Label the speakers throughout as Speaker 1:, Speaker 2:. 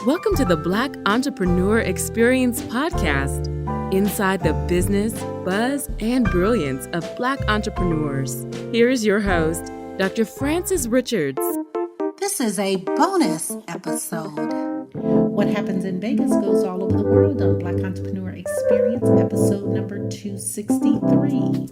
Speaker 1: Welcome to the Black Entrepreneur Experience podcast, inside the business, buzz, and brilliance of Black entrepreneurs. Here is your host, Dr. Frances Richards.
Speaker 2: This is a bonus episode. What happens in Vegas goes all over the world on Black Entrepreneur Experience, episode number 263.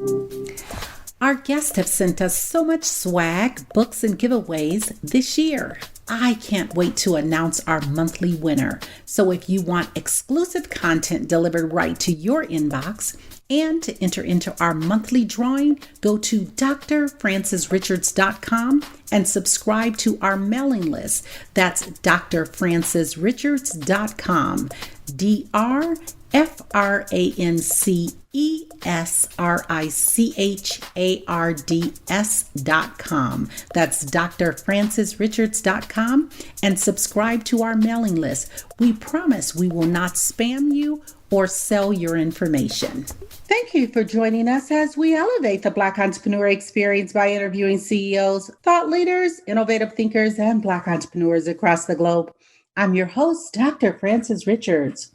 Speaker 2: Our guests have sent us so much swag, books, and giveaways this year. I can't wait to announce our monthly winner. So if you want exclusive content delivered right to your inbox and to enter into our monthly drawing, go to drfrancesrichards.com and subscribe to our mailing list. That's drfrancesrichards.com. drfrancesrichards.com. That's drfrancesrichards.com and subscribe to our mailing list. We promise we will not spam you or sell your information. Thank you for joining us as we elevate the Black Entrepreneur Experience by interviewing CEOs, thought leaders, innovative thinkers, and Black entrepreneurs across the globe. I'm your host, Dr. Frances Richards.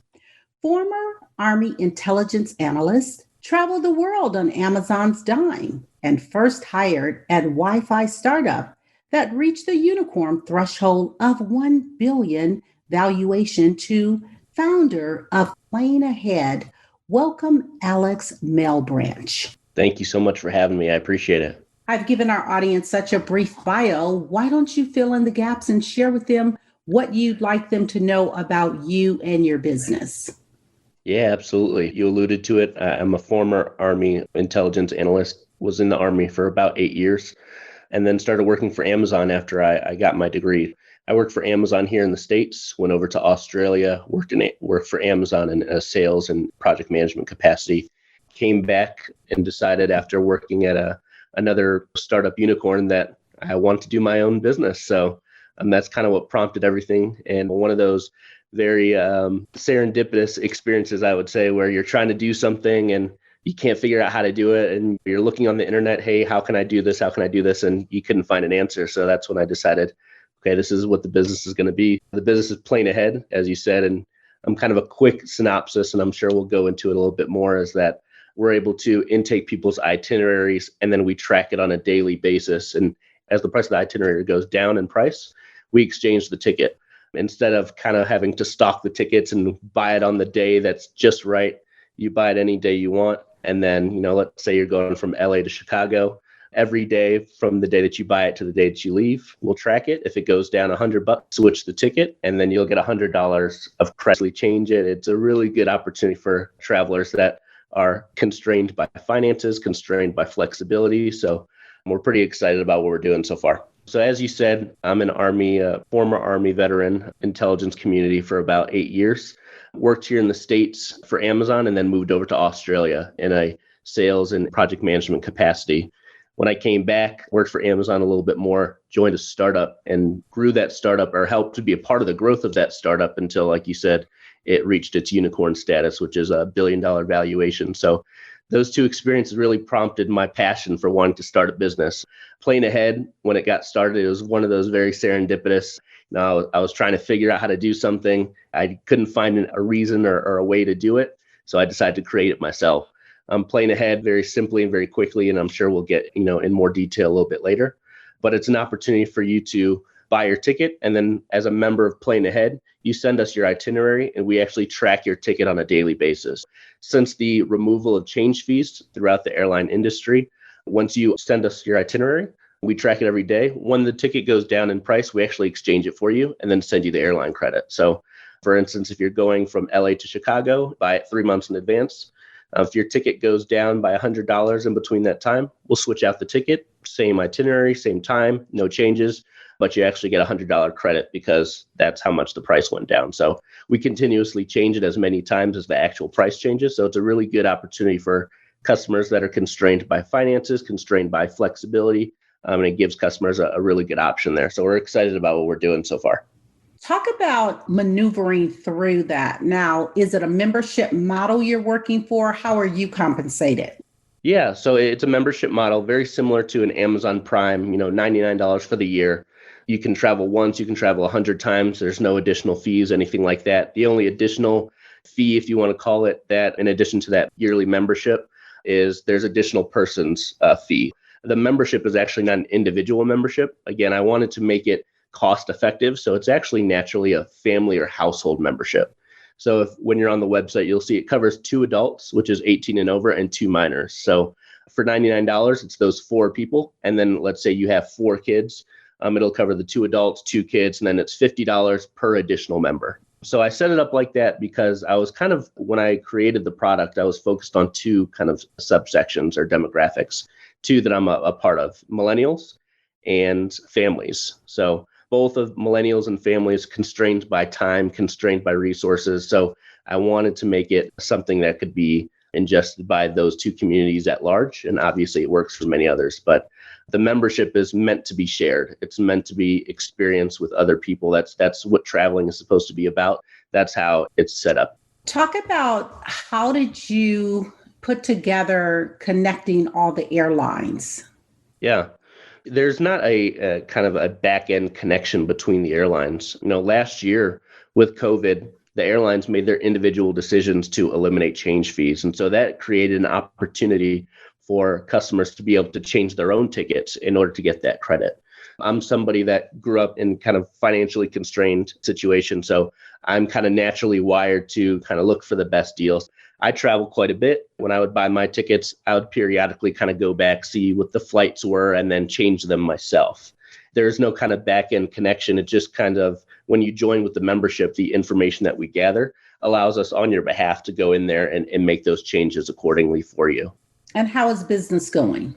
Speaker 2: Former Army intelligence analyst, traveled the world on Amazon's dime, and first hired at Wi-Fi startup that reached the unicorn threshold of $1 billion valuation to founder of Planeahead. Welcome, Alex Malebranche.
Speaker 3: Thank you so much for having me. I appreciate it.
Speaker 2: I've given our audience such a brief bio. Why don't you fill in the gaps and share with them what you'd like them to know about you and your business?
Speaker 3: Yeah, absolutely. You alluded to it. I'm a former Army intelligence analyst, was in the Army for about 8 years, and then started working for Amazon after I got my degree. I worked for Amazon here in the States, went over to Australia, worked for Amazon in a sales and project management capacity, came back and decided after working at another startup unicorn that I want to do my own business. So that's kind of what prompted everything. And one of those very serendipitous experiences, I would say, where you're trying to do something and you can't figure out how to do it. And you're looking on the internet, hey, how can I do this? How can I do this? And you couldn't find an answer. So that's when I decided, okay, this is what the business is going to be. The business is Planeahead, as you said. And I'm kind of a quick synopsis, and I'm sure we'll go into it a little bit more, is that we're able to intake people's itineraries and then we track it on a daily basis. And as the price of the itinerary goes down in price, we exchange the ticket. Instead of kind of having to stock the tickets and buy it on the day that's just right, you buy it any day you want. And then, let's say you're going from LA to Chicago. Every day from the day that you buy it to the day that you leave, we'll track it. If it goes down $100, switch the ticket, and then you'll get $100 of credit. Change it. It's a really good opportunity for travelers that are constrained by finances, constrained by flexibility. So we're pretty excited about what we're doing so far. So as you said, I'm an former Army veteran, intelligence community for about 8 years. Worked here in the States for Amazon and then moved over to Australia in a sales and project management capacity. When I came back, worked for Amazon a little bit more, joined a startup and grew that startup, or helped to be a part of the growth of that startup until, like you said, it reached its unicorn status, which is $1 billion valuation. So those two experiences really prompted my passion for wanting to start a business. Planeahead, when it got started, it was one of those very serendipitous. I was trying to figure out how to do something. I couldn't find a reason or a way to do it. So I decided to create it myself. I'm Planeahead very simply and very quickly, and I'm sure we'll get in more detail a little bit later. But it's an opportunity for you to buy your ticket, and then as a member of Planeahead, you send us your itinerary, and we actually track your ticket on a daily basis. Since the removal of change fees throughout the airline industry, once you send us your itinerary, we track it every day. When the ticket goes down in price, we actually exchange it for you and then send you the airline credit. So, for instance, if you're going from LA to Chicago, buy it 3 months in advance. If your ticket goes down by $100 in between that time, we'll switch out the ticket, same itinerary, same time, no changes, but you actually get a $100 credit because that's how much the price went down. So we continuously change it as many times as the actual price changes. So it's a really good opportunity for customers that are constrained by finances, constrained by flexibility, and it gives customers a really good option there. So we're excited about what we're doing so far.
Speaker 2: Talk about maneuvering through that. Now, is it a membership model you're working for? How are you compensated?
Speaker 3: Yeah, so it's a membership model, very similar to an Amazon Prime, $99 for the year. You can travel once, you can travel 100 times. There's no additional fees, anything like that. The only additional fee, if you want to call it that, in addition to that yearly membership, is there's additional person's fee. The membership is actually not an individual membership. Again, I wanted to make it cost effective. So it's actually naturally a family or household membership. So if when you're on the website, you'll see it covers 2 adults, which is 18 and over, and 2 minors. So for $99, it's those 4 people. And then let's say you have 4 kids. It'll cover the 2 adults, 2 kids, and then it's $50 per additional member. So I set it up like that because I was kind of, when I created the product, I was focused on 2 kind of subsections or demographics, 2 that I'm a part of, millennials and families. So both of millennials and families constrained by time, constrained by resources. So I wanted to make it something that could be ingested by those 2 communities at large. And obviously it works for many others, but the membership is meant to be shared. It's meant to be experienced with other people. That's what traveling is supposed to be about. That's how it's set up.
Speaker 2: Talk about how did you put together connecting all the airlines?
Speaker 3: Yeah. There's not a kind of a back end connection between the airlines. Last year with COVID, the airlines made their individual decisions to eliminate change fees. And so that created an opportunity for customers to be able to change their own tickets in order to get that credit. I'm somebody that grew up in kind of financially constrained situation. So I'm kind of naturally wired to kind of look for the best deals. I travel quite a bit. When I would buy my tickets, I would periodically kind of go back, see what the flights were, and then change them myself. There's no kind of back end connection. It just kind of, when you join with the membership, the information that we gather allows us on your behalf to go in there and make those changes accordingly for you.
Speaker 2: And how is business going?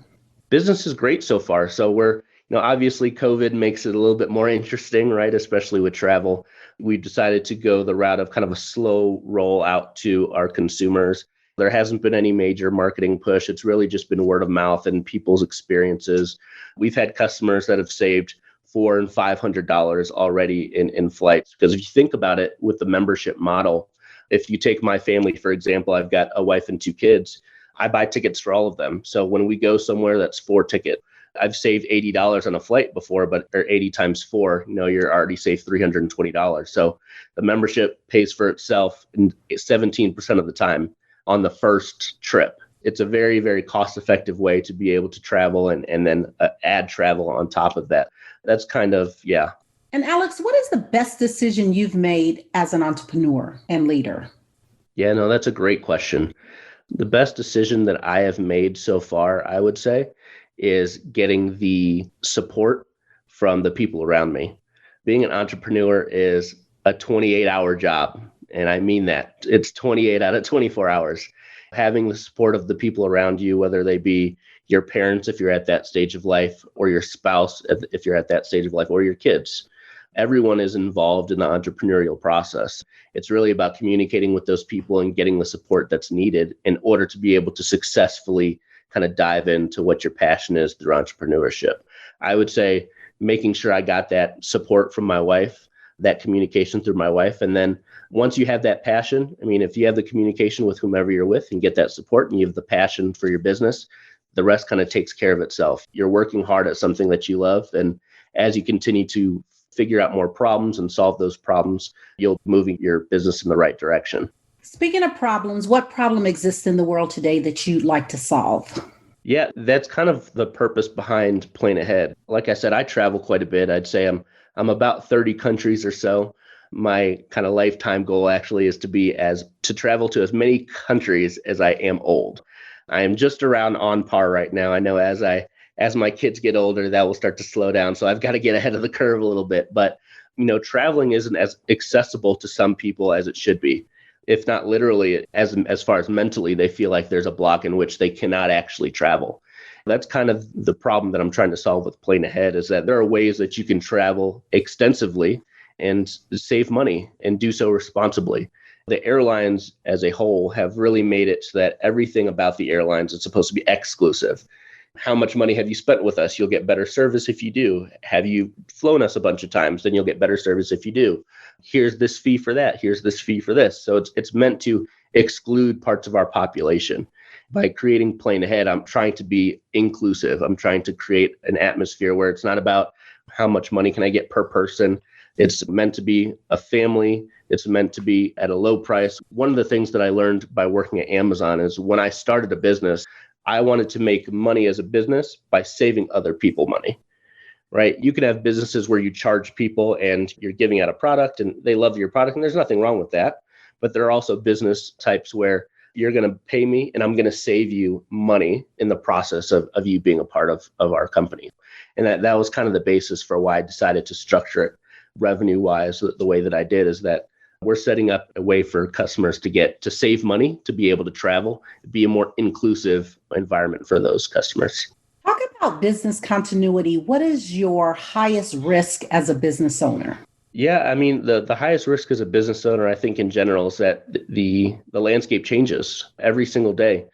Speaker 3: Business is great so far. So we're, obviously COVID makes it a little bit more interesting, right? Especially with travel. We decided to go the route of kind of a slow roll out to our consumers. There hasn't been any major marketing push. It's really just been word of mouth and people's experiences. We've had customers that have saved $400 and $500 already in flights. Because if you think about it with the membership model, if you take my family, for example, I've got a wife and 2 kids. I buy tickets for all of them. So when we go somewhere, that's 4 tickets. I've saved $80 on a flight before, or 80 times 4, you're already saved $320. So the membership pays for itself in 17% of the time on the first trip. It's a very, very cost-effective way to be able to travel and then add travel on top of that. That's kind of, yeah.
Speaker 2: And Alex, what is the best decision you've made as an entrepreneur and leader?
Speaker 3: Yeah, no, that's a great question. The best decision that I have made so far, I would say, is getting the support from the people around me. Being an entrepreneur is a 28-hour job. And I mean that. It's 28 out of 24 hours. Having the support of the people around you, whether they be your parents, if you're at that stage of life, or your spouse, if you're at that stage of life, or your kids. Everyone is involved in the entrepreneurial process. It's really about communicating with those people and getting the support that's needed in order to be able to successfully kind of dive into what your passion is through entrepreneurship. I would say making sure I got that support from my wife, that communication through my wife. And then once you have that passion, if you have the communication with whomever you're with and get that support and you have the passion for your business, the rest kind of takes care of itself. You're working hard at something that you love. And as you continue to figure out more problems and solve those problems, you'll be moving your business in the right direction.
Speaker 2: Speaking of problems, what problem exists in the world today that you'd like to solve?
Speaker 3: Yeah, that's kind of the purpose behind Planeahead. Like I said, I travel quite a bit. I'd say I'm about 30 countries or so. My kind of lifetime goal actually is to travel to as many countries as I am old. I am just around on par right now. I know as my kids get older, that will start to slow down. So I've got to get ahead of the curve a little bit. But, traveling isn't as accessible to some people as it should be. If not literally, as far as mentally, they feel like there's a block in which they cannot actually travel. That's kind of the problem that I'm trying to solve with Planeahead, is that there are ways that you can travel extensively and save money and do so responsibly. The airlines as a whole have really made it so that everything about the airlines is supposed to be exclusive. How much money have you spent with us? You'll get better service if you do. Have you flown us a bunch of times? Then you'll get better service if you do. Here's this fee for that. Here's this fee for this. So it's meant to exclude parts of our population. By creating Planeahead, I'm trying to be inclusive. I'm trying to create an atmosphere where it's not about how much money can I get per person. It's meant to be a family. It's meant to be at a low price. One of the things that I learned by working at Amazon is when I started a business, I wanted to make money as a business by saving other people money, right? You can have businesses where you charge people and you're giving out a product and they love your product, and there's nothing wrong with that. But there are also business types where you're going to pay me and I'm going to save you money in the process of you being a part of our company. And that was kind of the basis for why I decided to structure it revenue wise the way that I did, is that we're setting up a way for customers to save money, to be able to travel, be a more inclusive environment for those customers.
Speaker 2: Talk about business continuity. What is your highest risk as a business owner?
Speaker 3: Yeah, I mean, the highest risk as a business owner, I think in general, is that the landscape changes every single day.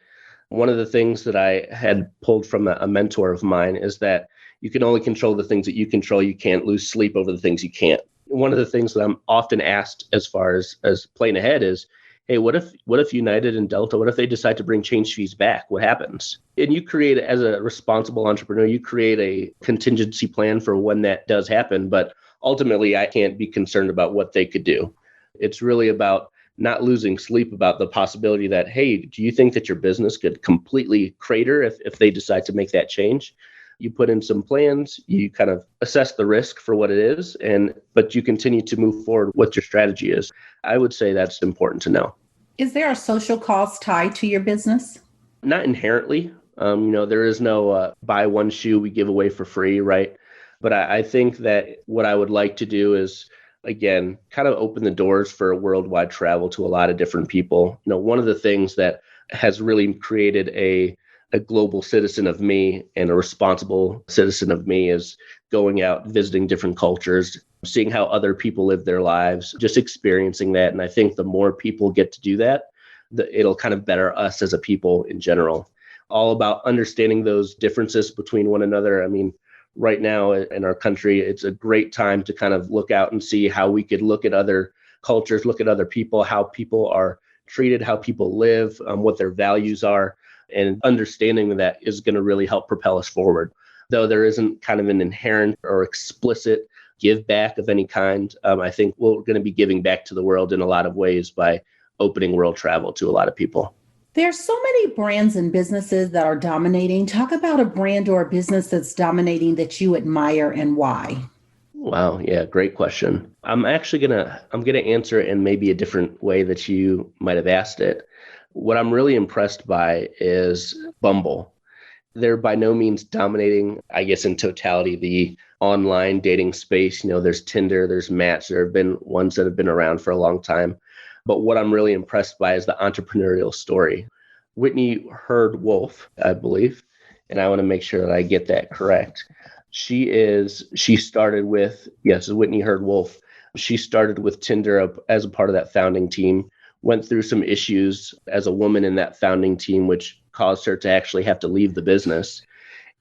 Speaker 3: One of the things that I had pulled from a mentor of mine is that you can only control the things that you control. You can't lose sleep over the things you can't. One of the things that I'm often asked as far as Planeahead is, hey, what if United and Delta, what if they decide to bring change fees back? What happens? And you create, as a responsible entrepreneur, you create a contingency plan for when that does happen. But ultimately, I can't be concerned about what they could do. It's really about not losing sleep about the possibility that, hey, do you think that your business could completely crater if they decide to make that change? You put in some plans, you kind of assess the risk for what it is, but you continue to move forward what your strategy is. I would say that's important to know.
Speaker 2: Is there a social cost tied to your business?
Speaker 3: Not inherently. There is no buy one shoe we give away for free, right? But I think that what I would like to do is, again, kind of open the doors for worldwide travel to a lot of different people. One of the things that has really created a global citizen of me and a responsible citizen of me is going out, visiting different cultures, seeing how other people live their lives, just experiencing that. And I think the more people get to do that, it'll kind of better us as a people in general. All about understanding those differences between one another. I mean, right now in our country, it's a great time to kind of look out and see how we could look at other cultures, look at other people, how people are treated, how people live, what their values are. And understanding that is going to really help propel us forward. Though there isn't kind of an inherent or explicit give back of any kind, I think we're going to be giving back to the world in a lot of ways by opening world travel to a lot of people.
Speaker 2: There's so many brands and businesses that are dominating. Talk about a brand or a business that's dominating that you admire and why.
Speaker 3: Wow. Yeah. Great question. I'm going to answer it in maybe a different way that you might have asked it. What I'm really impressed by is Bumble. They're by no means dominating, I guess, in totality, the online dating space. There's Tinder, there's Match. There have been ones that have been around for a long time. But what I'm really impressed by is the entrepreneurial story. Whitney Herd Wolf, I believe, and I want to make sure that I get that correct. She started with, yes, Whitney Herd Wolf. She started with Tinder as a part of that founding team, went through some issues as a woman in that founding team, which caused her to actually have to leave the business.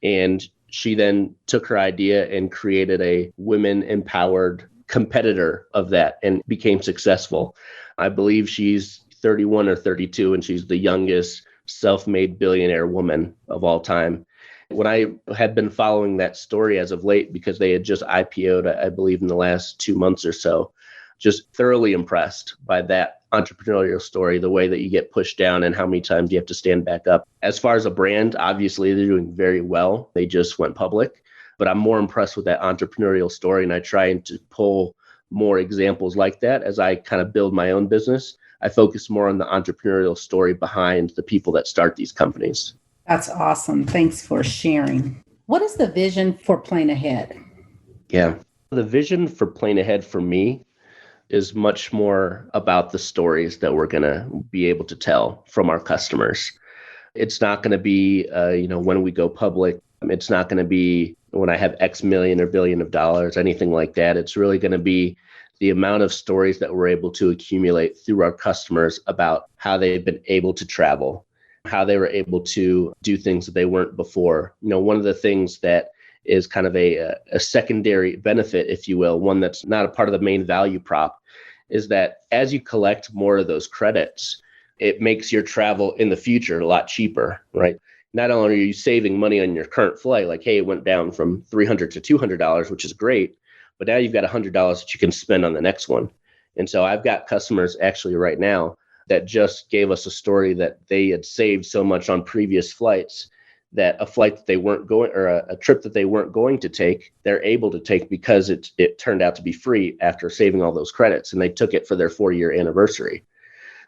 Speaker 3: And she then took her idea and created a women-empowered competitor of that and became successful. I believe she's 31 or 32, and she's the youngest self-made billionaire woman of all time. When I had been following that story as of late, because they had just IPO'd, I believe, in the last 2 months or so, just thoroughly impressed by that entrepreneurial story, the way that you get pushed down and how many times you have to stand back up. As far as a brand, obviously, they're doing very well. They just went public. But I'm more impressed with that entrepreneurial story, and I try to pull more examples like that as I kind of build my own business. I focus more on the entrepreneurial story behind the people that start these companies.
Speaker 2: That's awesome. Thanks for sharing. What is the vision for Planeahead?
Speaker 3: Yeah. The vision for Planeahead for me is much more about the stories that we're going to be able to tell from our customers. It's not going to be, when we go public. It's not going to be when I have X million or billion of dollars, anything like that. It's really going to be the amount of stories that we're able to accumulate through our customers about how they've been able to travel, how they were able to do things that they weren't before. One of the things that is kind of a secondary benefit, if you will, one that's not a part of the main value prop, is that as you collect more of those credits, it makes your travel in the future a lot cheaper, right? not only are you saving money on your current flight, like, hey, it went down from $300 to $200, which is great, but now you've got $100 that you can spend on the next one. And so I've got customers actually right now that just gave us a story that they had saved so much on previous flights that a flight that they weren't going, or a trip that they weren't going to take, they're able to take because it turned out to be free after saving all those credits, and they took it for their 4-year anniversary.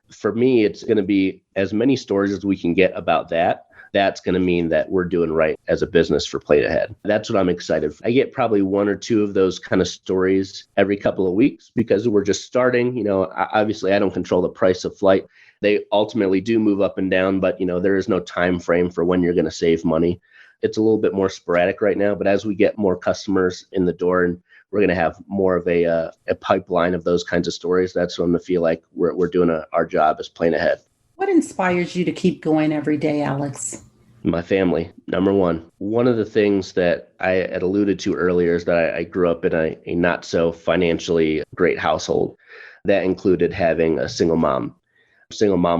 Speaker 3: For me, it's going to be as many stories as we can get about that. That's going to mean that we're doing right as a business for Planeahead. That's what I'm excited for. I get probably 1 or 2 of those kind of stories every couple of weeks because we're just starting. Obviously, I don't control the price of flight. They ultimately do move up and down, but there is no time frame for when you're going to save money. It's a little bit more sporadic right now, but as we get more customers in the door and we're going to have more of a pipeline of those kinds of stories, that's when I feel like we're doing our job as Planeahead.
Speaker 2: What inspires you to keep going every day, Alex?
Speaker 3: My family, number one. One of the things that I had alluded to earlier is that I grew up in a not so financially great household. That included having a single mom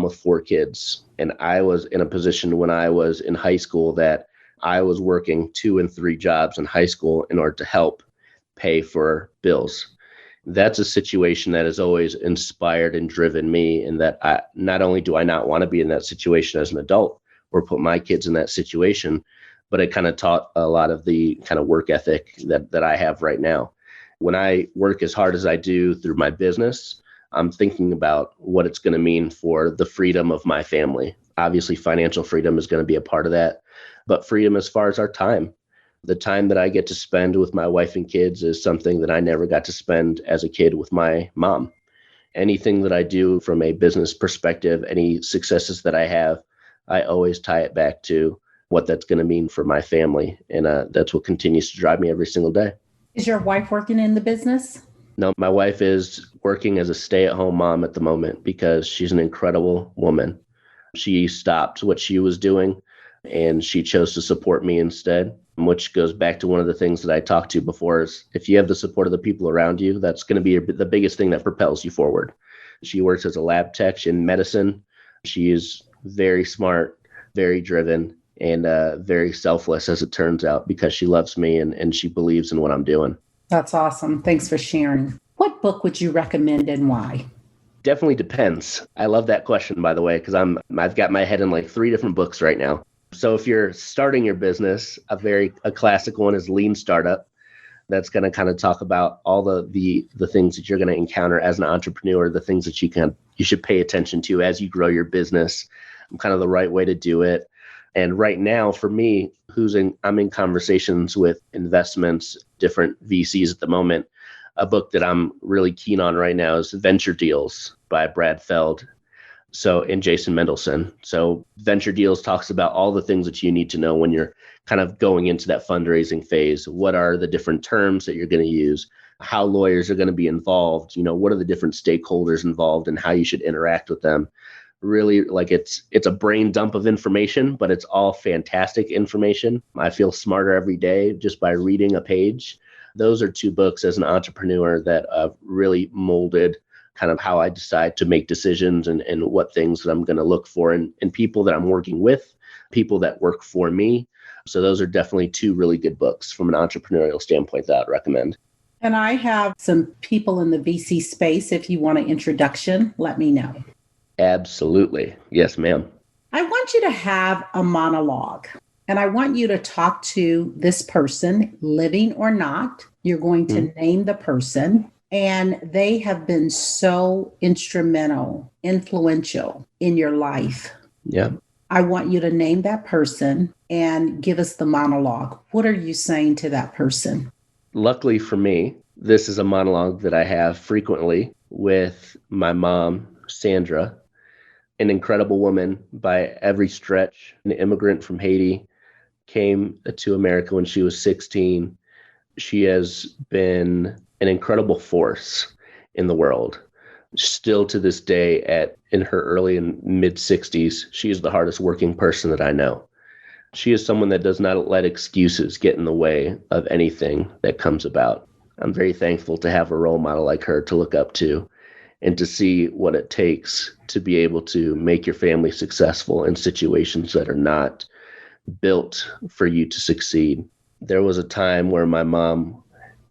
Speaker 3: with 4 kids. And I was in a position when I was in high school that I was working 2 and 3 jobs in high school in order to help pay for bills. That's a situation that has always inspired and driven me, and that not only do I not want to be in that situation as an adult or put my kids in that situation, but it kind of taught a lot of the kind of work ethic that I have right now. When I work as hard as I do through my business, I'm thinking about what it's going to mean for the freedom of my family. Obviously, financial freedom is going to be a part of that, but freedom as far as our time. The time that I get to spend with my wife and kids is something that I never got to spend as a kid with my mom. Anything that I do from a business perspective, any successes that I have, I always tie it back to what that's going to mean for my family. And that's what continues to drive me every single day.
Speaker 2: Is your wife working in the business?
Speaker 3: No, my wife is working as a stay-at-home mom at the moment because she's an incredible woman. She stopped what she was doing and she chose to support me instead, which goes back to one of the things that I talked to before is if you have the support of the people around you, that's going to be the biggest thing that propels you forward. She works as a lab tech in medicine. She is very smart, very driven, and very selfless, as it turns out, because she loves me and she believes in what I'm doing.
Speaker 2: That's awesome. Thanks for sharing. What book would you recommend and why?
Speaker 3: Definitely depends. I love that question, by the way, because I've got my head in like 3 different books right now. So if you're starting your business, a classic one is Lean Startup. That's going to kind of talk about all the things that you're going to encounter as an entrepreneur, the things that you should pay attention to as you grow your business, kind of the right way to do it. And right now, for me, I'm in conversations with investments, different VCs at the moment. A book that I'm really keen on right now is Venture Deals by Brad Feld. And Jason Mendelsohn. So Venture Deals talks about all the things that you need to know when you're kind of going into that fundraising phase. What are the different terms that you're going to use? How lawyers are going to be involved? What are the different stakeholders involved and how you should interact with them? Really, like it's a brain dump of information, but it's all fantastic information. I feel smarter every day just by reading a page. Those are 2 books as an entrepreneur that really molded kind of how I decide to make decisions and what things that I'm going to look for in people that I'm working with, people that work for me. So those are definitely 2 really good books from an entrepreneurial standpoint that I'd recommend.
Speaker 2: And I have some people in the VC space. If you want an introduction, let me know.
Speaker 3: Absolutely. Yes, ma'am.
Speaker 2: I want you to have a monologue and I want you to talk to this person, living or not. You're going to name the person. And they have been so instrumental, influential in your life.
Speaker 3: Yeah.
Speaker 2: I want you to name that person and give us the monologue. What are you saying to that person?
Speaker 3: Luckily for me, this is a monologue that I have frequently with my mom, Sandra, an incredible woman by every stretch, an immigrant from Haiti, came to America when she was 16. She has been an incredible force in the world. Still to this day, in her early and mid 60s, she is the hardest working person that I know. She is someone that does not let excuses get in the way of anything that comes about. I'm very thankful to have a role model like her to look up to and to see what it takes to be able to make your family successful in situations that are not built for you to succeed. There was a time where my mom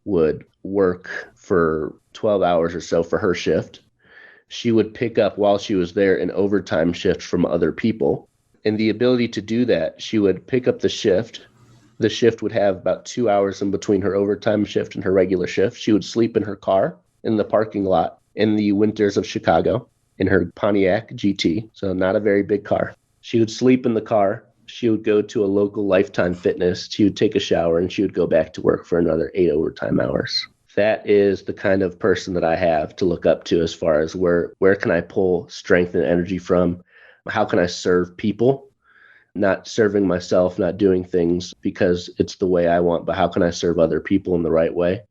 Speaker 3: would work for 12 hours or so for her shift. She would pick up while she was there an overtime shift from other people. And the ability to do that, she would pick up the shift. The shift would have about 2 hours in between her overtime shift and her regular shift. She would sleep in her car in the parking lot in the winters of Chicago in her Pontiac GT, so not a very big car. She would sleep in the car. She would go to a local Lifetime Fitness. She would take a shower and she would go back to work for another 8 overtime hours. That is the kind of person that I have to look up to as far as where can I pull strength and energy from? How can I serve people? Not serving myself, not doing things because it's the way I want, but how can I serve other people in the right way?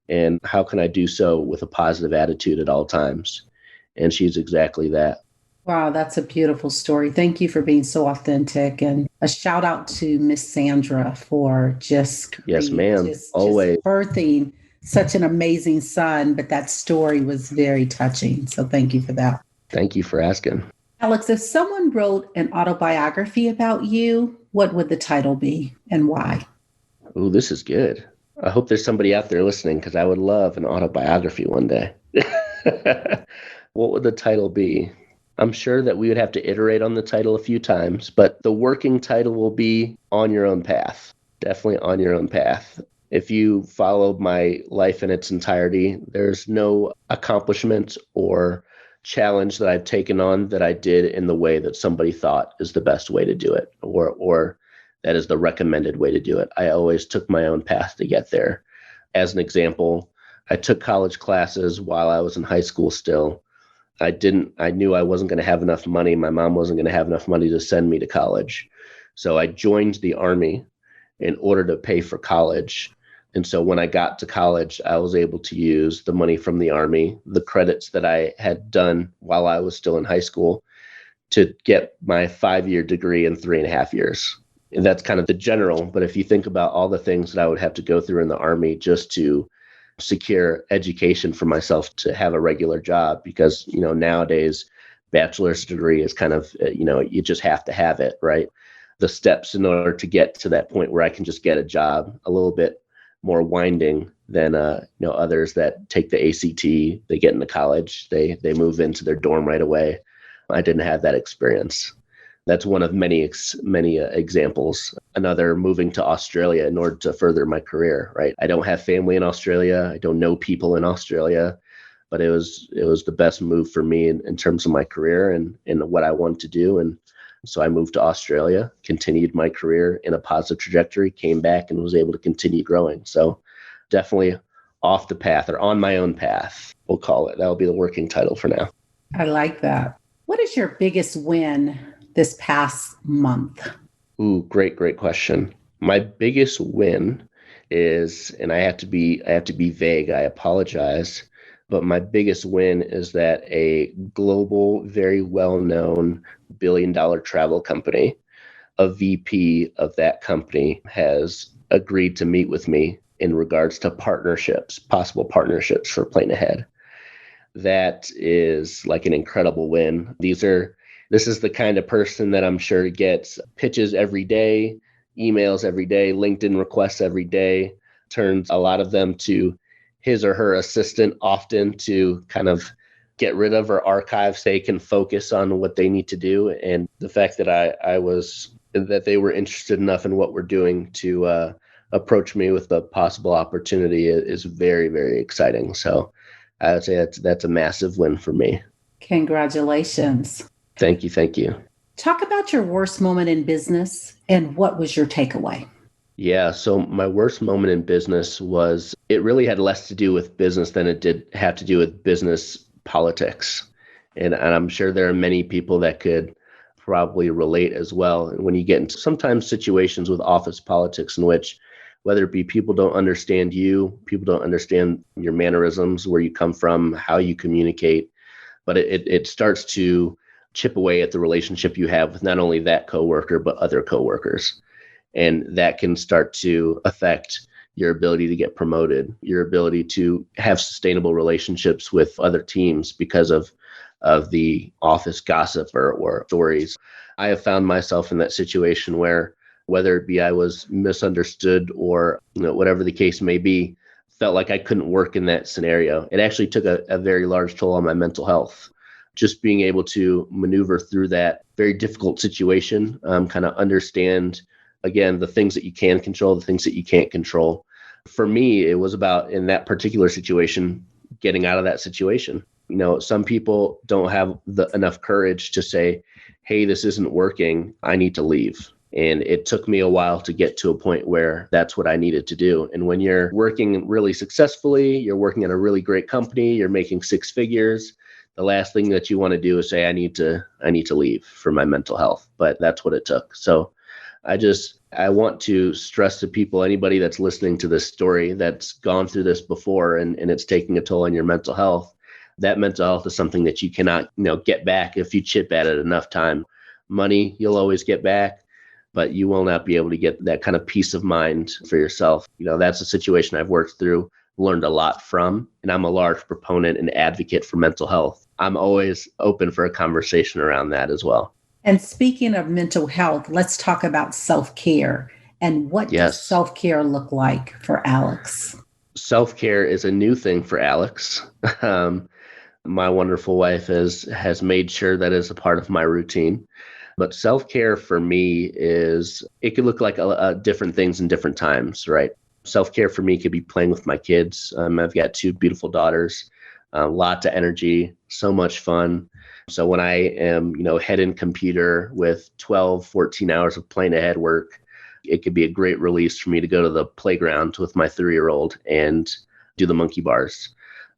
Speaker 3: And how can I do so with a positive attitude at all times? And she's exactly that.
Speaker 2: Wow, that's a beautiful story. Thank you for being so authentic. And a shout out to Miss Sandra for
Speaker 3: yes, ma'am. Always
Speaker 2: just birthing such an amazing son. But that story was very touching. So thank you for that.
Speaker 3: Thank you for asking.
Speaker 2: Alex, if someone wrote an autobiography about you, what would the title be and why?
Speaker 3: Oh, this is good. I hope there's somebody out there listening because I would love an autobiography one day. What would the title be? I'm sure that we would have to iterate on the title a few times, but the working title will be On Your Own Path. Definitely On Your Own Path. If you follow my life in its entirety, there's no accomplishment or challenge that I've taken on that I did in the way that somebody thought is the best way to do it or that is the recommended way to do it. I always took my own path to get there. As an example, I took college classes while I was in high school still. I knew I wasn't going to have enough money. My mom wasn't going to have enough money to send me to college. So I joined the Army in order to pay for college. And so when I got to college, I was able to use the money from the Army, the credits that I had done while I was still in high school, to get my 5-year degree in 3.5 years. And that's kind of the general. But if you think about all the things that I would have to go through in the Army just to secure education for myself to have a regular job, because, nowadays, bachelor's degree is kind of, you just have to have it, right? The steps in order to get to that point where I can just get a job a little bit more winding than others that take the ACT, they get into college, they move into their dorm right away. I didn't have that experience. That's one of many examples. Another, moving to Australia in order to further my career, right? I don't have family in Australia. I don't know people in Australia, but it was the best move for me in terms of my career and what I wanted to do. And so I moved to Australia, continued my career in a positive trajectory, came back and was able to continue growing. So definitely off the path, or on my own path, we'll call it. That'll be the working title for now.
Speaker 2: I like that. What is your biggest win this past month?
Speaker 3: Ooh, great question. My biggest win is, and I have to be vague, I apologize, but my biggest win is that a global, very well-known billion-dollar travel company, a VP of that company, has agreed to meet with me in regards to possible partnerships for Planeahead. That is like an incredible win. This is the kind of person that I'm sure gets pitches every day, emails every day, LinkedIn requests every day, turns a lot of them to his or her assistant often to kind of get rid of or archive so they can focus on what they need to do. And the fact that that they were interested enough in what we're doing to approach me with a possible opportunity is very, very exciting. So I would say that's a massive win for me.
Speaker 2: Congratulations.
Speaker 3: Thank you.
Speaker 2: Talk about your worst moment in business and what was your takeaway?
Speaker 3: Yeah, so my worst moment in business it really had less to do with business than it did have to do with business politics. And I'm sure there are many people that could probably relate as well. And when you get into sometimes situations with office politics in which, whether it be people don't understand you, people don't understand your mannerisms, where you come from, how you communicate, but it starts to chip away at the relationship you have with not only that coworker, but other coworkers. And that can start to affect your ability to get promoted, your ability to have sustainable relationships with other teams because of the office gossip or stories. I have found myself in that situation where whether it be I was misunderstood or whatever the case may be, felt like I couldn't work in that scenario. It actually took a very large toll on my mental health. Just being able to maneuver through that very difficult situation, kind of understand, again, the things that you can control, the things that you can't control. For me, it was about, in that particular situation, getting out of that situation. Some people don't have enough courage to say, hey, this isn't working, I need to leave. And it took me a while to get to a point where that's what I needed to do. And when you're working really successfully, you're working at a really great company, you're making six figures, the last thing that you want to do is say, I need to leave for my mental health. But that's what it took. So I want to stress to people, anybody that's listening to this story that's gone through this before and it's taking a toll on your mental health, that mental health is something that you cannot, get back if you chip at it enough time. Money, you'll always get back, but you will not be able to get that kind of peace of mind for yourself. That's a situation I've worked through, learned a lot from, and I'm a large proponent and advocate for mental health. I'm always open for a conversation around that as well.
Speaker 2: And speaking of mental health, let's talk about self-care. And what does self-care look like for Alex?
Speaker 3: Self-care is a new thing for Alex. My wonderful wife has made sure that is a part of my routine. But self-care for me it could look like different things in different times, right? Self-care for me could be playing with my kids. I've got two beautiful daughters, lots of energy, so much fun. So when I am, head in computer with 12, 14 hours of Planeahead work, it could be a great release for me to go to the playground with my 3-year-old and do the monkey bars.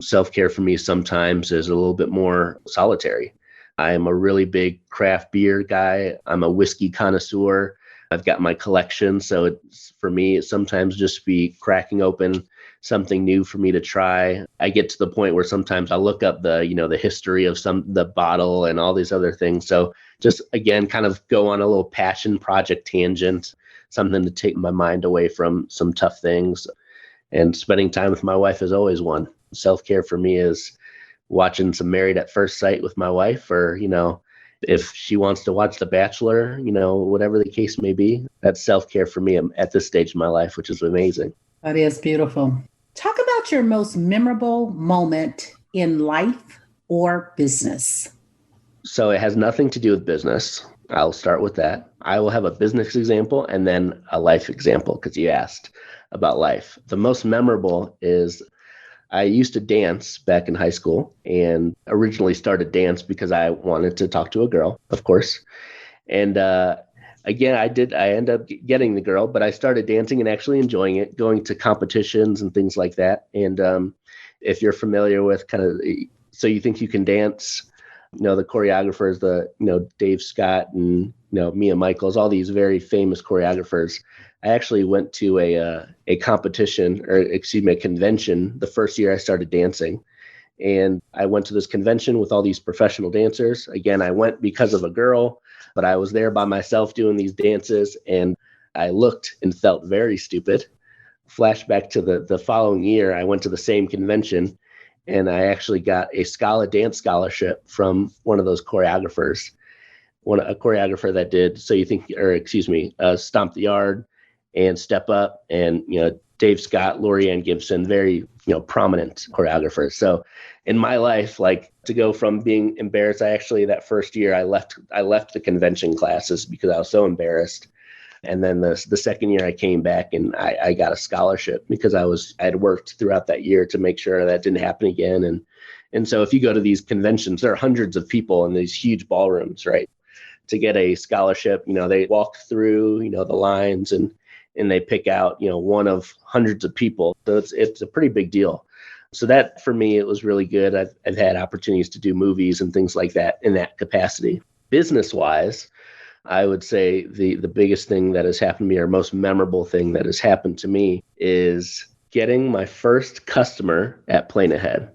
Speaker 3: Self-care for me sometimes is a little bit more solitary. I am a really big craft beer guy. I'm a whiskey connoisseur. I've got my collection. So for me, it sometimes just be cracking open something new for me to try. I get to the point where sometimes I look up the history of the bottle and all these other things. So just, again, kind of go on a little passion project tangent, something to take my mind away from some tough things. And spending time with my wife is always one. Self-care for me is watching some Married at First Sight with my wife, or, if she wants to watch The Bachelor, whatever the case may be. That's self-care for me at this stage of my life, which is amazing.
Speaker 2: That is beautiful. Talk about your most memorable moment in life or business.
Speaker 3: So it has nothing to do with business. I'll start with that. I will have a business example and then a life example, because you asked about life. The most memorable is I used to dance back in high school, and originally started dance because I wanted to talk to a girl, of course. And again, I ended up getting the girl, but I started dancing and actually enjoying it, going to competitions and things like that. And if you're familiar with So You Think You Can Dance, the choreographers, Dave Scott and, Mia Michaels, all these very famous choreographers. I actually went to a competition, a convention, the first year I started dancing. And I went to this convention with all these professional dancers. Again, I went because of a girl, but I was there by myself doing these dances, and I looked and felt very stupid. Flashback to the following year, I went to the same convention, and I actually got a dance scholarship from one of those choreographers, a choreographer that did Stomp the Yard and Step Up, and Dave Scott, Lorianne Gibson, very prominent choreographers. So in my life, to go from being embarrassed, that first year I left the convention classes because I was so embarrassed. And then the second year I came back and I got a scholarship because I had worked throughout that year to make sure that didn't happen again. And so if you go to these conventions, there are hundreds of people in these huge ballrooms, right? To get a scholarship, they walk through, the lines and they pick out, one of hundreds of people. So it's a pretty big deal. So that, for me, it was really good. I've had opportunities to do movies and things like that in that capacity. Business-wise, I would say the biggest thing that has happened to me, or most memorable thing that has happened to me, is getting my first customer at Planeahead.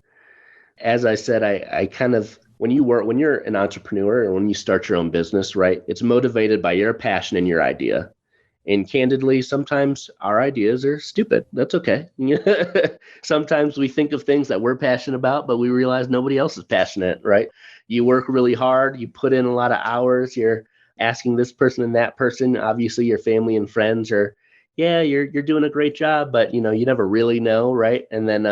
Speaker 3: As I said, I kind of, when you're an entrepreneur or when you start your own business, right, it's motivated by your passion and your idea. And candidly, sometimes our ideas are stupid. That's okay. Sometimes we think of things that we're passionate about, but we realize nobody else is passionate, right? You work really hard. You put in a lot of hours. You're asking this person and that person. Obviously, your family and friends are, yeah, you're doing a great job, but you never really know, right? And then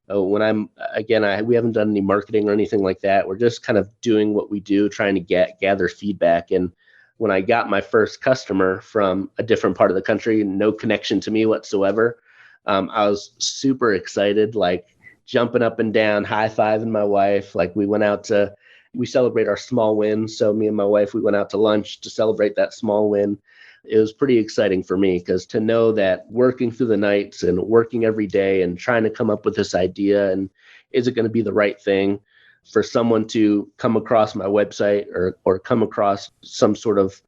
Speaker 3: when I'm again, we haven't done any marketing or anything like that. We're just kind of doing what we do, trying to gather feedback. And when I got my first customer from a different part of the country, no connection to me whatsoever, I was super excited, like jumping up and down, high-fiving my wife. Like we celebrate our small wins. So me and my wife, we went out to lunch to celebrate that small win. It was pretty exciting for me because to know that working through the nights and working every day and trying to come up with this idea, and is it going to be the right thing for someone to come across my website or come across some sort of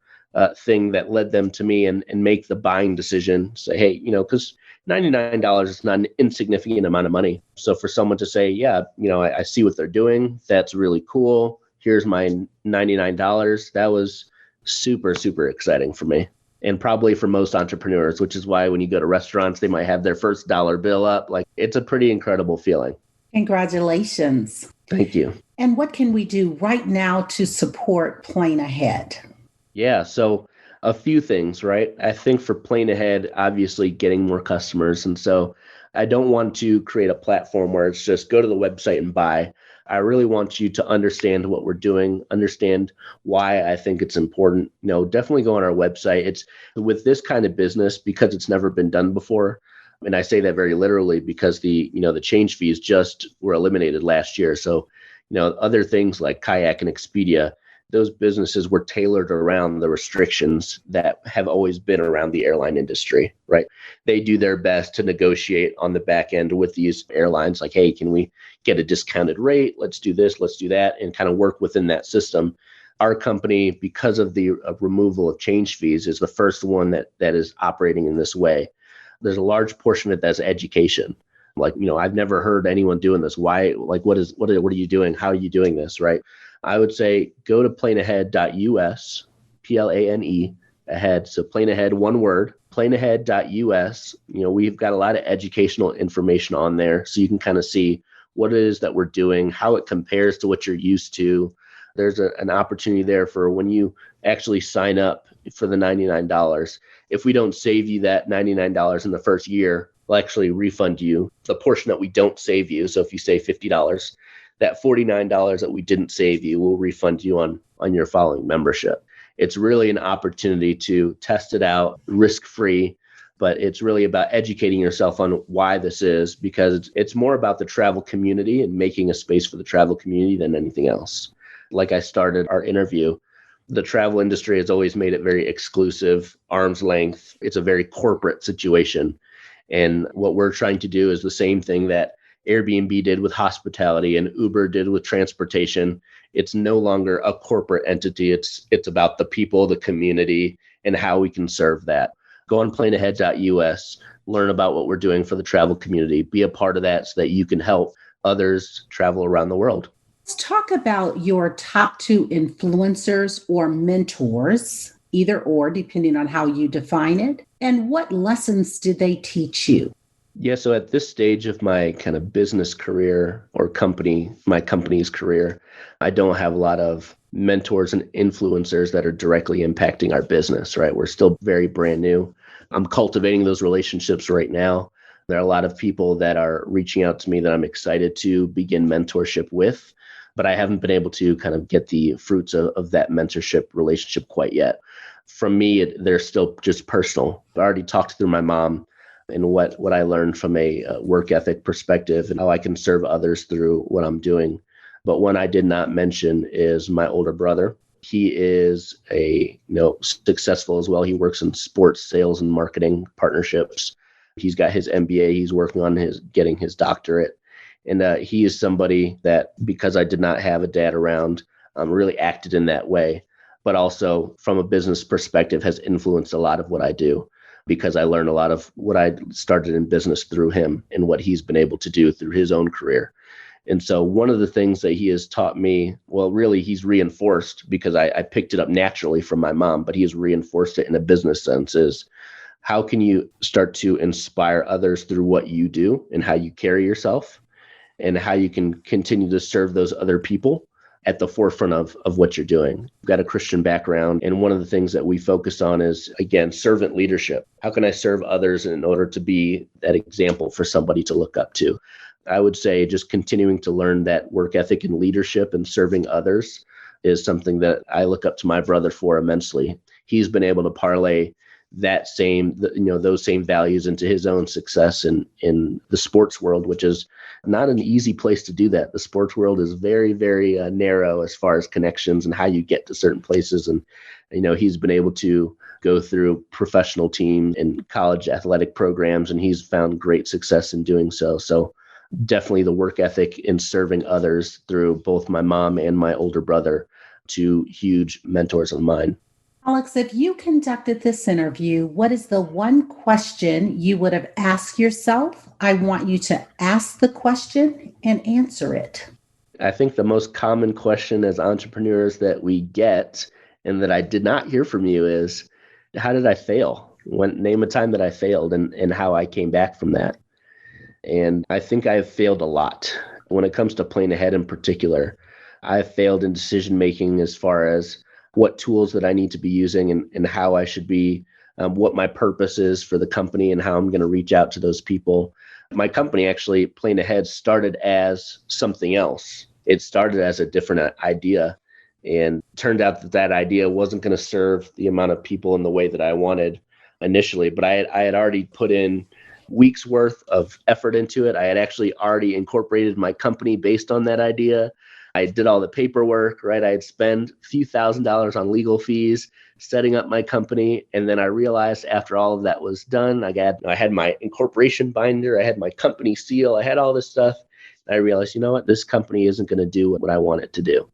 Speaker 3: thing that led them to me and make the buying decision, say, hey, because $99 is not an insignificant amount of money. So for someone to say, yeah, I see what they're doing. That's really cool. Here's my $99. That was super, super exciting for me. And probably for most entrepreneurs, which is why when you go to restaurants, they might have their first dollar bill up. Like, it's a pretty incredible feeling.
Speaker 2: Congratulations.
Speaker 3: Thank you.
Speaker 2: And what can we do right now to support Planeahead?
Speaker 3: Yeah, so a few things, right? I think for Planeahead, obviously getting more customers. And so I don't want to create a platform where it's just go to the website and buy. I really want you to understand what we're doing, understand why I think it's important. Definitely go on our website. It's with this kind of business, because it's never been done before. And I say that very literally because the change fees just were eliminated last year. So, other things like Kayak and Expedia, those businesses were tailored around the restrictions that have always been around the airline industry, right? They do their best to negotiate on the back end with these airlines, like, hey, can we get a discounted rate? Let's do this, let's do that, and kind of work within that system. Our company, because of the removal of change fees, is the first one that is operating in this way. There's a large portion of it that's education. Like, I've never heard anyone doing this. Why? Like, what are you doing? How are you doing this, right? I would say go to planeahead.us, Plane ahead. So Planeahead, one word, planeahead.us. We've got a lot of educational information on there. So you can kind of see what it is that we're doing, how it compares to what you're used to. There's an opportunity there for when you actually sign up for the $99. If we don't save you that $99 in the first year, we'll actually refund you the portion that we don't save you. So if you save $50, that $49 that we didn't save you, we'll refund you on your following membership. It's really an opportunity to test it out risk-free, but it's really about educating yourself on why this is, because it's more about the travel community and making a space for the travel community than anything else. Like I started our interview, the travel industry has always made it very exclusive, arm's length. It's a very corporate situation. And what we're trying to do is the same thing that Airbnb did with hospitality and Uber did with transportation. It's no longer a corporate entity. It's about the people, the community, and how we can serve that. Go on planeahead.us, learn about what we're doing for the travel community, be a part of that so that you can help others travel around the world.
Speaker 2: Let's talk about your top 2 influencers or mentors, either or, depending on how you define it. And what lessons did they teach you?
Speaker 3: Yeah, so at this stage of my kind of business career or my company's career, I don't have a lot of mentors and influencers that are directly impacting our business, right? We're still very brand new. I'm cultivating those relationships right now. There are a lot of people that are reaching out to me that I'm excited to begin mentorship with, but I haven't been able to kind of get the fruits of that mentorship relationship quite yet. From me, they're still just personal. I already talked through my mom and what I learned from a work ethic perspective and how I can serve others through what I'm doing. But one I did not mention is my older brother. He is successful as well. He works in sports sales and marketing partnerships. He's got his MBA. He's working on getting his doctorate. And he is somebody that, because I did not have a dad around, really acted in that way, but also from a business perspective has influenced a lot of what I do, because I learned a lot of what I started in business through him and what he's been able to do through his own career. And so one of the things that he has taught me, well, really he's reinforced, because I picked it up naturally from my mom, but he has reinforced it in a business sense, is how can you start to inspire others through what you do and how you carry yourself and how you can continue to serve those other people at the forefront of what you're doing. I've got a Christian background, and one of the things that we focus on is, again, servant leadership. How can I serve others in order to be that example for somebody to look up to? I would say just continuing to learn that work ethic and leadership and serving others is something that I look up to my brother for immensely. He's been able to parlay that same, those same values into his own success in the sports world, which is not an easy place to do that. The sports world is very, very narrow as far as connections and how you get to certain places. And, he's been able to go through professional teams and college athletic programs, and he's found great success in doing so. So definitely the work ethic in serving others through both my mom and my older brother, two huge mentors of mine.
Speaker 2: Alex, if you conducted this interview, what is the one question you would have asked yourself? I want you to ask the question and answer it.
Speaker 3: I think the most common question as entrepreneurs that we get and that I did not hear from you is, how did I fail? Name a time that I failed and how I came back from that. And I think I've failed a lot. When it comes to Planeahead in particular, I've failed in decision making as far as what tools that I need to be using and how I should be, what my purpose is for the company and how I'm going to reach out to those people. My company, actually, Planeahead, started as something else. It started as a different idea, and turned out that idea wasn't going to serve the amount of people in the way that I wanted initially. But I had already put in weeks worth of effort into it. I had actually already incorporated my company based on that idea. I did all the paperwork, right? I had spent a few $1,000s on legal fees setting up my company. And then I realized after all of that was done, I had my incorporation binder, I had my company seal, I had all this stuff. And I realized, you know what? This company isn't going to do what I want it to do.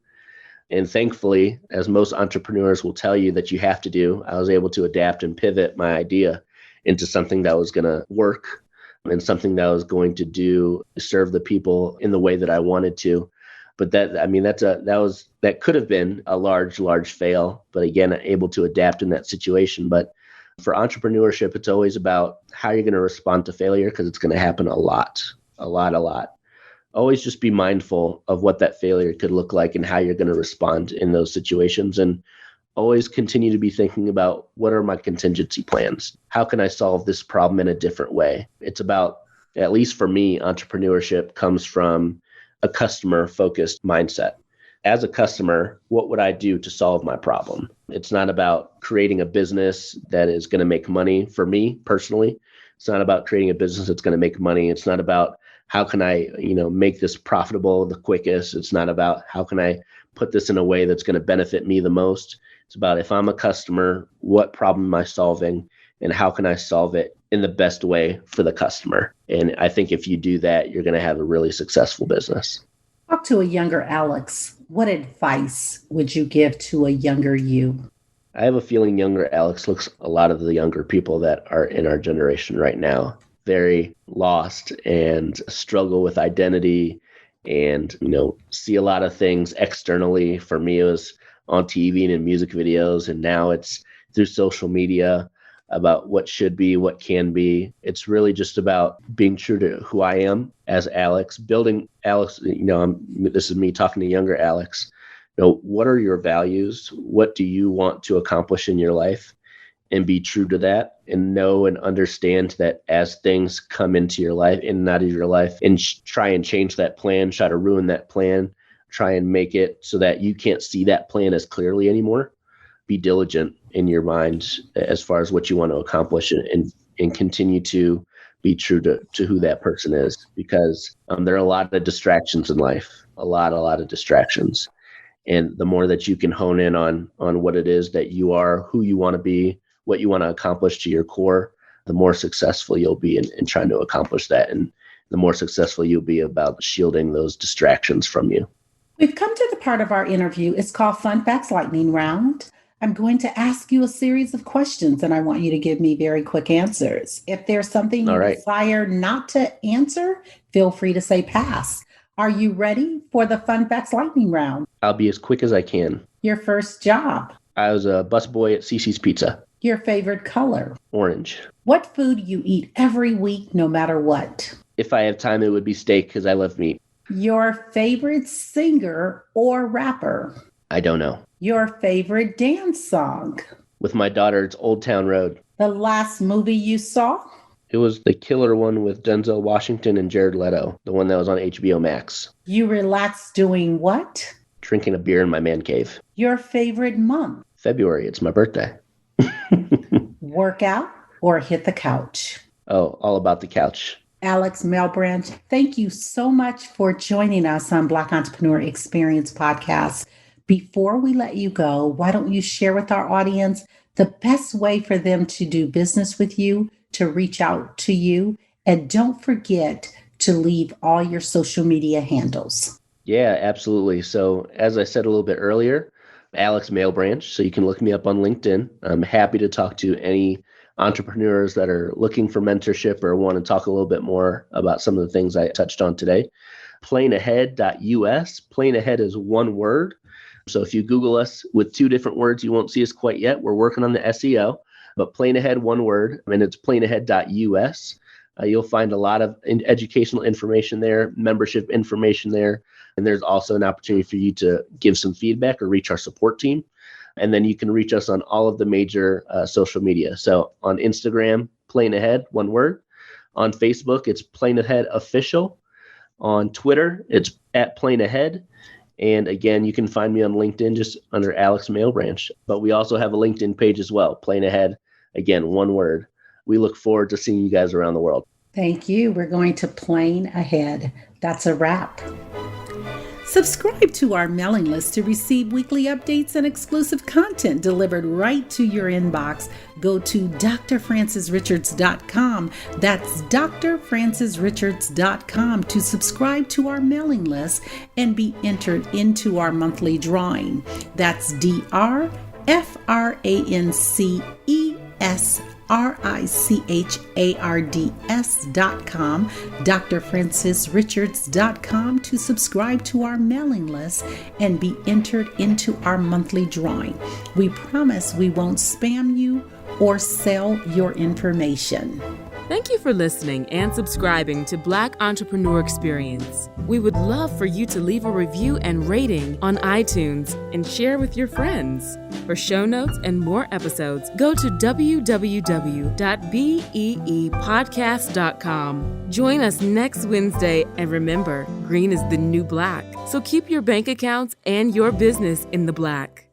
Speaker 3: And thankfully, as most entrepreneurs will tell you that you have to do, I was able to adapt and pivot my idea into something that was going to work and something that was going to serve the people in the way that I wanted to. But that could have been a large fail, but again, able to adapt in that situation. But for entrepreneurship, it's always about how you're going to respond to failure, because it's going to happen a lot. Always just be mindful of what that failure could look like and how you're going to respond in those situations. And always continue to be thinking about, what are my contingency plans? How can I solve this problem in a different way? It's about, at least for me, entrepreneurship comes from a customer-focused mindset. As a customer, what would I do to solve my problem? It's not about creating a business that is going to make money for me personally. It's not about creating a business that's going to make money. It's not about how can I, make this profitable the quickest. It's not about how can I put this in a way that's going to benefit me the most. It's about, if I'm a customer, what problem am I solving and how can I solve it in the best way for the customer? And I think if you do that, you're going to have a really successful business.
Speaker 2: Talk to a younger Alex. What advice would you give to a younger you?
Speaker 3: I have a feeling younger Alex looks a lot of the younger people that are in our generation right now, very lost and struggle with identity and, see a lot of things externally. For me, it was on TV and in music videos, and now it's through social media about what should be, what can be. It's really just about being true to who I am as Alex, building Alex. This is me talking to younger Alex. What are your values? What do you want to accomplish in your life? And be true to that, and know and understand that as things come into your life and out of your life, and try and change that plan, try to ruin that plan, try and make it so that you can't see that plan as clearly anymore. Be diligent in your mind as far as what you want to accomplish, and continue to be true to who that person is, because there are a lot of distractions in life, a lot of distractions. And the more that you can hone in on what it is that you are, who you want to be, what you want to accomplish to your core, the more successful you'll be in trying to accomplish that. And the more successful you'll be about shielding those distractions from you.
Speaker 2: We've come to the part of our interview. It's called Fun Facts Lightning Round. I'm going to ask you a series of questions, and I want you to give me very quick answers. If there's something you desire not to answer, feel free to say pass. Are you ready for the Fun Facts Lightning Round?
Speaker 3: I'll be as quick as I can.
Speaker 2: Your first job?
Speaker 3: I was a busboy at Cece's Pizza.
Speaker 2: Your favorite color?
Speaker 3: Orange.
Speaker 2: What food you eat every week, no matter what?
Speaker 3: If I have time, it would be steak, because I love meat.
Speaker 2: Your favorite singer or rapper?
Speaker 3: I don't know.
Speaker 2: Your favorite dance song?
Speaker 3: With my daughter, it's Old Town Road.
Speaker 2: The last movie you saw?
Speaker 3: It was the killer one with Denzel Washington and Jared Leto, the one that was on HBO Max.
Speaker 2: You relax doing what?
Speaker 3: Drinking a beer in my man cave.
Speaker 2: Your favorite month?
Speaker 3: February, it's my birthday.
Speaker 2: Workout or hit the couch?
Speaker 3: Oh, all about the couch.
Speaker 2: Alex Melbranch, thank you so much for joining us on Black Entrepreneur Experience Podcast. Before we let you go, why don't you share with our audience the best way for them to do business with you, to reach out to you, and don't forget to leave all your social media handles.
Speaker 3: Yeah, absolutely. So as I said a little bit earlier, Alex Mailbranch. So you can look me up on LinkedIn. I'm happy to talk to any entrepreneurs that are looking for mentorship or want to talk a little bit more about some of the things I touched on today. Planeahead.us. Planeahead is one word. So if you Google us with two different words, you won't see us quite yet. We're working on the SEO, but Planeahead, one word, and it's planeahead.us. You'll find a lot of educational information there, membership information there. And there's also an opportunity for you to give some feedback or reach our support team. And then you can reach us on all of the major social media. So on Instagram, Planeahead, one word. On Facebook, it's Planeahead Official. On Twitter, it's @Planeahead. And again, you can find me on LinkedIn just under Alex Mailbranch. But we also have a LinkedIn page as well, Planeahead. Again, one word. We look forward to seeing you guys around the world.
Speaker 2: Thank you. We're going to Plane Ahead. That's a wrap. Subscribe to our mailing list to receive weekly updates and exclusive content delivered right to your inbox. Go to drfrancisrichards.com. That's drfrancisrichards.com to subscribe to our mailing list and be entered into our monthly drawing. That's drfrancisrichards.com, drfrancisrichards.com to subscribe to our mailing list and be entered into our monthly drawing. We promise we won't spam you or sell your information.
Speaker 1: Thank you for listening and subscribing to Black Entrepreneur Experience. We would love for you to leave a review and rating on iTunes and share with your friends. For show notes and more episodes, go to www.beepodcast.com. Join us next Wednesday, and remember, green is the new black. So keep your bank accounts and your business in the black.